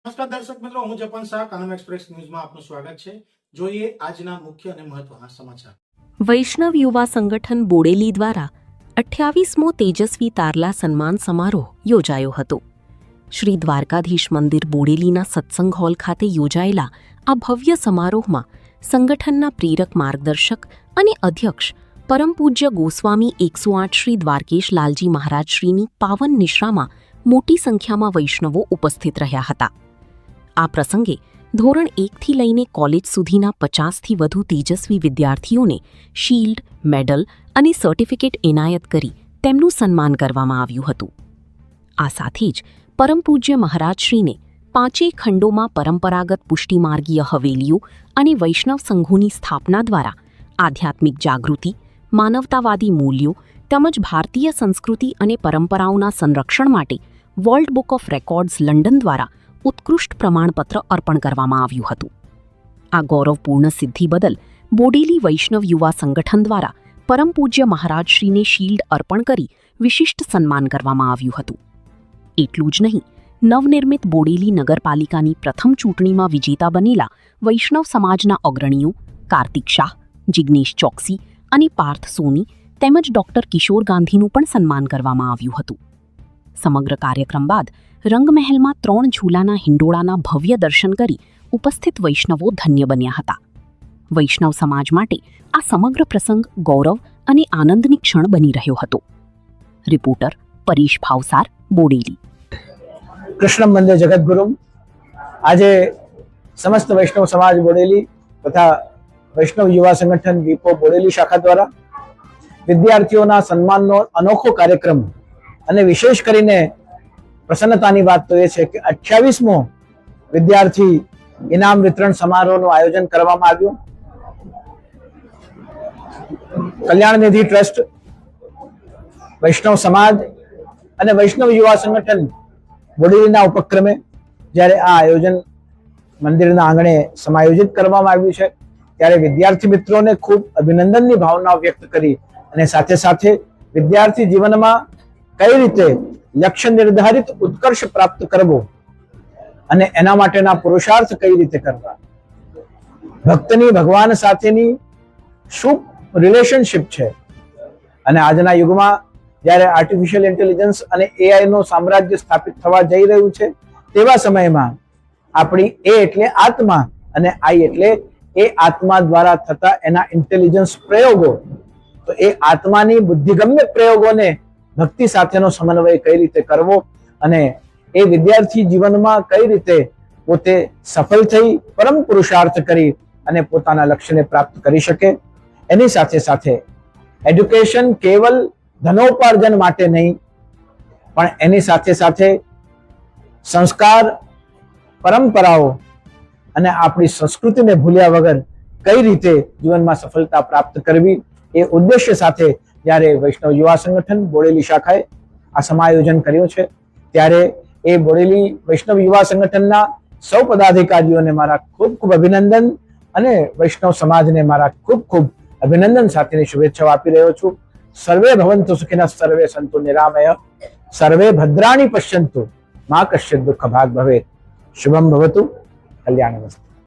નમસ્કાર દર્શક મિત્રો, હું જપન શાહ, કાનમ એક્સપ્રેસ ન્યૂઝમાં આપનું સ્વાગત છે. જોઈએ આજના મુખ્ય અને મહત્વના સમાચાર. વૈષ્ણવ યુવા સંગઠન બોડેલી દ્વારા 28મો તેજસ્વી તારલા સન્માન સમારોહ યોજાયો હતો. શ્રી દ્વારકાધીશ મંદિર બોડેલીના સત્સંગ હોલ ખાતે યોજાયેલા આ ભવ્ય સમારોહમાં સંગઠનના પ્રેરક માર્ગદર્શક અને અધ્યક્ષ પરમ પૂજ્ય ગોસ્વામી 108 શ્રી દ્વારકેશ લાલજી મહારાજશ્રીની પાવન નિશ્રામાં મોટી સંખ્યામાં વૈષ્ણવો ઉપસ્થિત રહ્યા હતા. આ પ્રસંગે ધોરણ 1થી લઈને કોલેજ સુધીના 50થી વધુ તેજસ્વી વિદ્યાર્થીઓને શિલ્ડ, મેડલ અને સર્ટિફિકેટ એનાયત કરી તેમનું સન્માન કરવામાં આવ્યું હતું. આ સાથે જ પરમ પૂજ્ય મહારાજશ્રીને 5 ખંડોમાં પરંપરાગત પુષ્ટિમાર્ગીય હવેલીઓ અને વૈષ્ણવ સંઘોની સ્થાપના દ્વારા આધ્યાત્મિક જાગૃતિ, માનવતાવાદી મૂલ્યો તેમજ ભારતીય સંસ્કૃતિ અને પરંપરાઓના સંરક્ષણ માટે world book of records London દ્વારા ઉત્કૃષ્ટ પ્રમાણપત્ર અર્પણ કરવામાં આવ્યું હતું. આ ગૌરવપૂર્ણ સિદ્ધિ બદલ બોડેલી વૈષ્ણવ યુવા સંગઠન દ્વારા પરમ પૂજ્ય મહારાજશ્રીને શિલ્ડ અર્પણ કરી વિશિષ્ટ સન્માન કરવામાં આવ્યું હતું. એટલું જ નહીં, નવનિર્મિત બોડેલી નગરપાલિકાની પ્રથમ ચૂંટણીમાં વિજેતા બનેલા વૈષ્ણવ સમાજના અગ્રણીઓ કાર્તિક શાહ, જિગ્નેશ ચોકસી અને પાર્થ સોની તેમજ ડોક્ટર કિશોર ગાંધીનું પણ સન્માન કરવામાં આવ્યું હતું. સમગ્ર કાર્યક્રમ બાદ રંગમહેલમાં 3 ઝૂલાના હિંડોળાના ભવ્ય દર્શન કરી ઉપસ્થિત વૈષ્ણવો ધન્ય બન્યા હતા. વૈષ્ણવ સમાજ માટે આ સમગ્ર પ્રસંગ ગૌરવ અને આનંદની ક્ષણ બની રહ્યો હતો. રિપોર્ટર પરેશ ભાવસાર, બોડેલી. કૃષ્ણ મંદિર જગતગુરુ આજે સમસ્ત વૈષ્ણવ સમાજ બોડેલી તથા વૈષ્ણવ યુવા સંગઠન વીપો બોડેલી શાખા દ્વારા વિદ્યાર્થીઓના સન્માનનો અનોખો કાર્યક્રમ અને વિશેષ કરીને પ્રસન્નતાની વાત તો એ છે કે 28મો વિદ્યાર્થી ઇનામ વિતરણ સમારોહનું આયોજન કરવામાં આવ્યું. કલ્યાણ નિધિ ટ્રસ્ટ, વૈષ્ણવ સમાજ અને વૈષ્ણવ યુવા સંગઠન બોડેલીના ઉપક્રમે જ્યારે આ આયોજન મંદિરના આંગણે સમાયોજિત કરવામાં આવ્યું છે ત્યારે વિદ્યાર્થી મિત્રોને ખૂબ અભિનંદનની ભાવના વ્યક્ત કરી અને સાથે સાથે વિદ્યાર્થી જીવનમાં કઈ રીતે લક્ષ્ય નિર્ધારિત ઉત્કર્ષ પ્રાપ્ત કરવો અને એના માટેના પુરુષાર્થ કઈ રીતે કરવા, ભક્તની ભગવાન સાથેની શું રિલેશનશિપ છે અને આજના યુગમાં જ્યારે આર્ટિફિશિયલ ઇન્ટેલિજન્સ અને એઆઈ નું સામ્રાજ્ય સ્થાપિત થવા જઈ રહ્યું છે તેવા સમયમાં આપણી એ એટલે આત્મા અને આઈ એટલે એ આત્મા દ્વારા થતા એના ઇન્ટેલિજન્સ પ્રયોગો, તો એ આત્માની બુદ્ધિગમ્ય પ્રયોગોને ભક્તિ સાથેનો સમન્વય કઈ રીતે કરવો અને એ વિદ્યાર્થી જીવનમાં કઈ રીતે પોતે સફળ થઈ પરમ પુરુષાર્થ કરી અને પોતાના લક્ષ્યને પ્રાપ્ત કરી શકે, એની સાથે સાથે એડ્યુકેશન કેવલ ધનોપાર્જન માટે નહીં પણ એની સાથે સાથે સંસ્કાર, પરંપરાઓ અને આપણી સંસ્કૃતિને ભૂલ્યા વગર કઈ રીતે જીવનમાં સફળતા પ્રાપ્ત કરવી એ ઉદ્દેશ્ય સાથે જ્યારે વૈષ્ણવ યુવા સંગઠન બોડેલી શાખાએ આ સમાયોજન કર્યું છે ત્યારે એ બોડેલી વૈષ્ણવ યુવા સંગઠનના સૌ પદાધિકારીઓને મારા ખૂબ ખૂબ અભિનંદન અને વૈષ્ણવ સમાજને મારા ખૂબ ખૂબ અભિનંદન સાથેની શુભેચ્છાઓ આપી રહ્યો છું. સર્વે ભવંતુ સુખિનઃ, સર્વે સંતુ નિરામય, સર્વે ભદ્રાણી પશ્યંતુ, મા કશ્ચિત દુઃખ ભાગ ભવેત. શુભમ ભવતુ. કલ્યાણમસ્તુ.